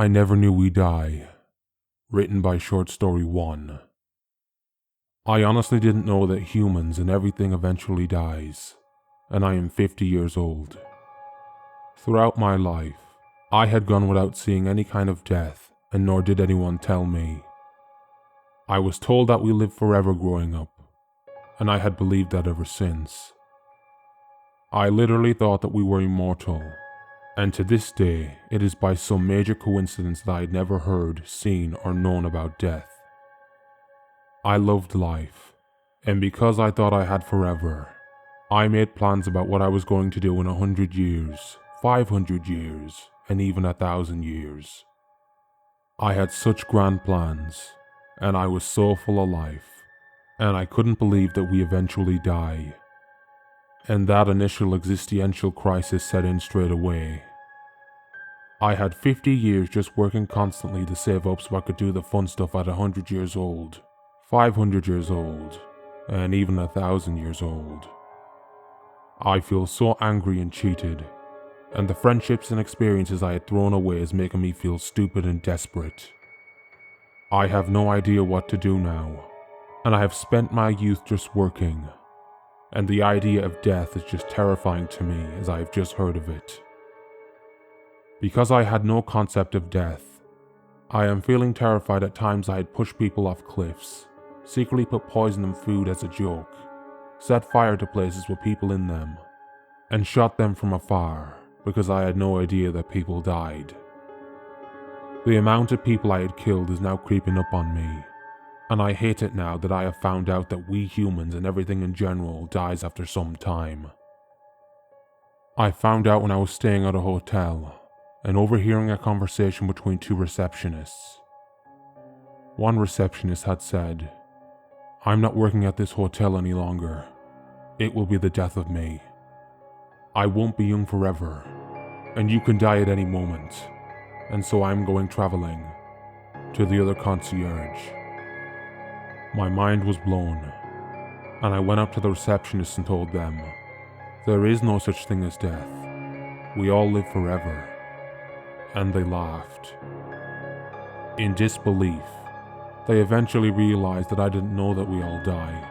I Never Knew We Die, written by Short Story 1. I honestly didn't know that humans and everything eventually dies, and I am 50 years old. Throughout my life, I had gone without seeing any kind of death, and nor did anyone tell me. I was told that we live forever growing up, and I had believed that ever since. I literally thought that we were immortal, and to this day, it is by some major coincidence that I had never heard, seen, or known about death. I loved life, and because I thought I had forever, I made plans about what I was going to do in 100 years, 500 years, and even 1,000 years. I had such grand plans, and I was so full of life, and I couldn't believe that we eventually die. And that initial existential crisis set in straight away. I had 50 years just working constantly to save up so I could do the fun stuff at 100 years old, 500 years old, and even 1,000 years old. I feel so angry and cheated, and the friendships and experiences I had thrown away is making me feel stupid and desperate. I have no idea what to do now, and I have spent my youth just working, and the idea of death is just terrifying to me as I have just heard of it. Because I had no concept of death, I am feeling terrified at times. I had pushed people off cliffs, secretly put poison in food as a joke, set fire to places with people in them, and shot them from afar because I had no idea that people died. The amount of people I had killed is now creeping up on me, and I hate it now that I have found out that we humans and everything in general dies after some time. I found out when I was staying at a hotel and overhearing a conversation between two receptionists. One receptionist had said, "I'm not working at this hotel any longer. It will be the death of me. I won't be young forever, and you can die at any moment, and so I'm going traveling," to the other concierge. My mind was blown, and I went up to the receptionist and told them, "There is no such thing as death. We all live forever." And they laughed. In disbelief, they eventually realized that I didn't know that we all die.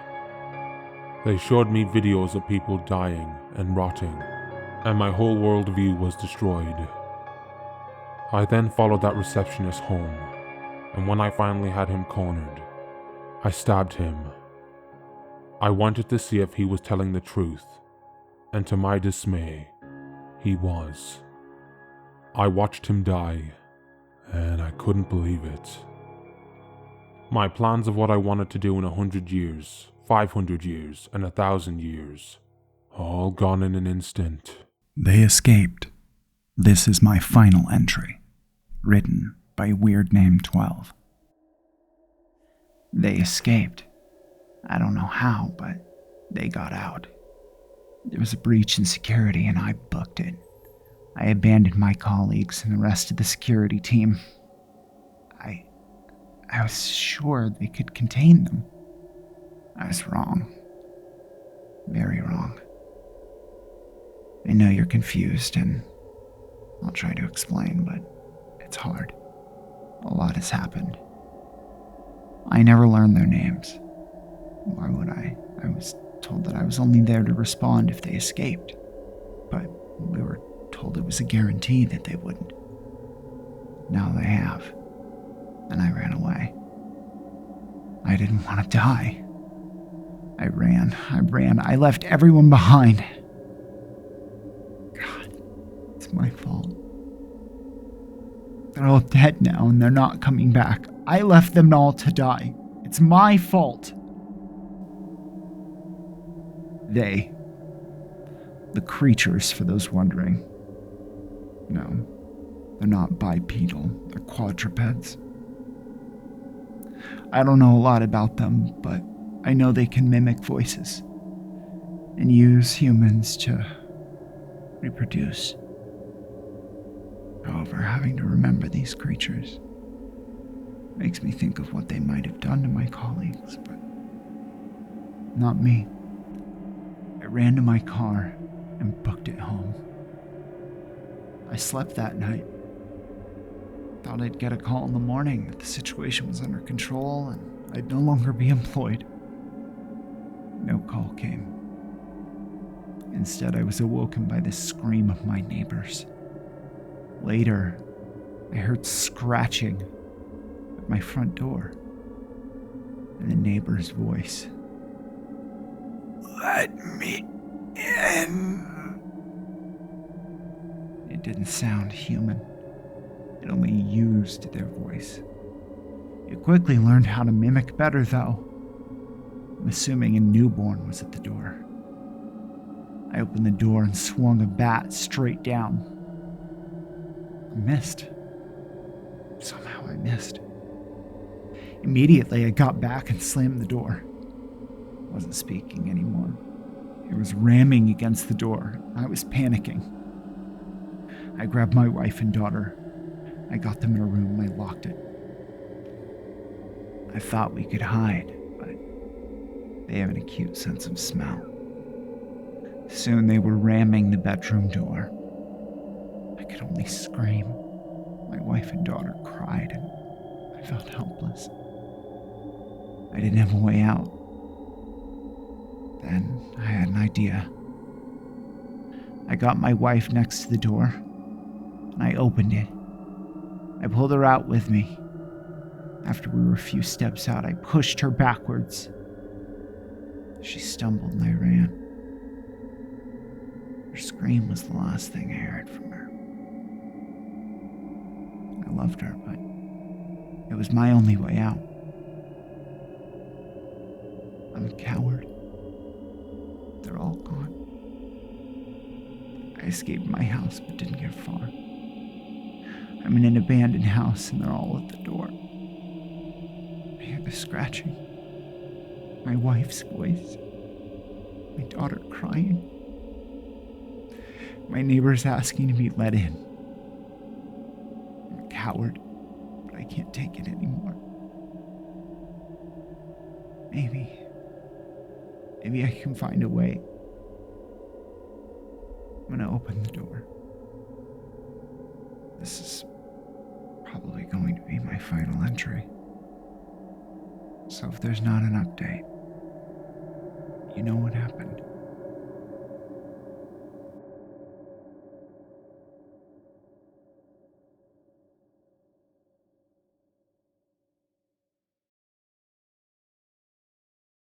They showed me videos of people dying and rotting, and my whole worldview was destroyed. I then followed that receptionist home, and when I finally had him cornered, I stabbed him. I wanted to see if he was telling the truth, and to my dismay, he was. I watched him die, and I couldn't believe it. My plans of what I wanted to do in 100 years, 500 years, and 1,000 years, all gone in an instant. They escaped. This is my final entry, written by Weird Name 12. They escaped. I don't know how, but they got out. There was a breach in security and I booked it. I abandoned my colleagues and the rest of the security team. I was sure they could contain them. I was wrong. Very wrong. I know you're confused, and I'll try to explain, but it's hard. A lot has happened. I never learned their names. Why would I? I was told that I was only there to respond if they escaped, but we were told it was a guarantee that they wouldn't. Now they have, and I ran away. I didn't want to die. I ran, I left everyone behind. God, it's my fault. They're all dead now and they're not coming back. I left them all to die. It's my fault. They, the creatures for those wondering. No, they're not bipedal, they're quadrupeds. I don't know a lot about them, but I know they can mimic voices and use humans to reproduce. However, having to remember these creatures makes me think of what they might have done to my colleagues, but not me. I ran to my car and booked it home. I slept that night. Thought I'd get a call in the morning that the situation was under control and I'd no longer be employed. No call came. Instead, I was awoken by the scream of my neighbors. Later, I heard scratching at my front door and the neighbor's voice. "Let me in." It didn't sound human. It only used their voice. It quickly learned how to mimic better, though. I'm assuming a newborn was at the door. I opened the door and swung a bat straight down. I missed. Somehow I missed. Immediately, I got back and slammed the door. I wasn't speaking anymore. It was ramming against the door. I was panicking. I grabbed my wife and daughter. I got them in a room and I locked it. I thought we could hide, but they have an acute sense of smell. Soon they were ramming the bedroom door. I could only scream. My wife and daughter cried and I felt helpless. I didn't have a way out. Then I had an idea. I got my wife next to the door and I opened it. I pulled her out with me. After we were a few steps out, I pushed her backwards. She stumbled and I ran. Her scream was the last thing I heard from her. I loved her, but it was my only way out. I'm a coward. They're all gone. I escaped my house but didn't get far. I'm in an abandoned house and they're all at the door. I hear the scratching. My wife's voice. My daughter crying. My neighbors asking to be let in. I'm a coward, but I can't take it anymore. Maybe I can find a way. I'm gonna open the door. This is probably going to be my final entry. So if there's not an update, you know what happened.